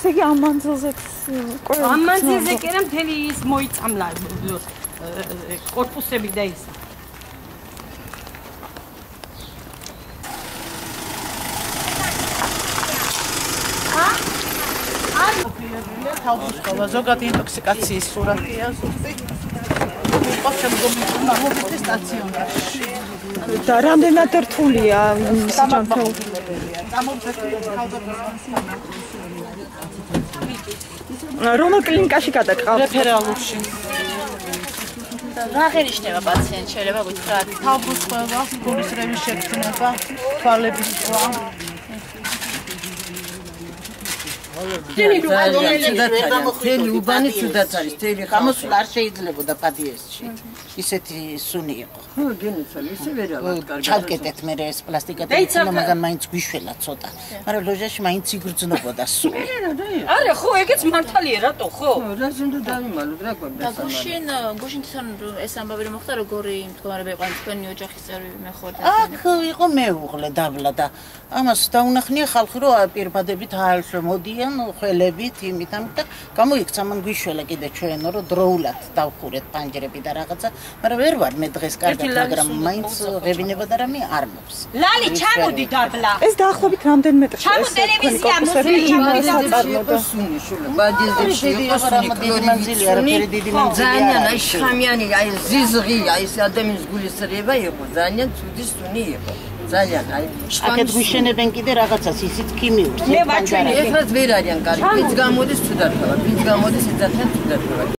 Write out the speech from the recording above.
ესე იგი ამ მანძილზე ამ მანძილზე კი რა მთელი ის მოიწამლა კორპუსები და ის თავბრუსკოლა ზოგადი ინტოქსიკაციის სურათია ზუსტი იყო შემდგომი მობილე სტაციონარში და რამდენად რთულია სამართლია რომელ კლინიკაში გადაყავთ? რეფერალურში რა აღინიშნება პაციენტ შეიძლება გითხრათ? თავბრუსკოლა, გულის რევის შექმნება, თვალების წვა თელი უბანი ცუდად არის, თელი გამოსვლა არ შეიძლებოდა პადიესში. ისეთი სუნი იყო. ხო, გენიცალ, ისე ვერავად კარგად. ჩავკეტეთ მე ეს პლასტიკა და მაგან მაინც გვიშველა ცოტა. მაგრამ ლოჟაში მაინც იგრძნობოდა სული. არა, ხო, ეგეც მართალია, რატო, ხო? რას უნდა დავიმალოთ, რა გვაქვს და გუშინ თვითონ ეს ამბავი რომ მოხდა, როგორი მდგომარეობა იყო თქვენი ოჯახის წევრი მე ხო და აქ იყო მეუღლე დაბლა და ამას დაუნახნია ხალხი რომ პირბადებით აელს რომ მოდიან ხელებით იმით ამით და გამოიქცა მან გვიშველა კიდე ჩვენო რომ დროულად დავხურეთ პანჯრები და რაღაცა მაგრამ ვერ ვარ მე დღეს კარგად მაგრამ მაინც ღებინება და რამე არ მოხს ლალი ჩამოდი დაბლა ეს დაახლოებით რამდენ მეტრში ეს ტელევიზია მოწმობა ძალიან აი შხამიანი აი ზიზღია ის ადამიანის გულისრება იყო ძალიან ცუდი სუნი იყო ძალიან აი აქეთ გვიშენებენ კიდე რაღაცას ისიც ქიმიურს მე ვაჩვენე ეხლა ვერ არიან კარგი ვინც გამოდის ცუდად ხარ ვინც გამოდის ეძახიან ცუდად ხარ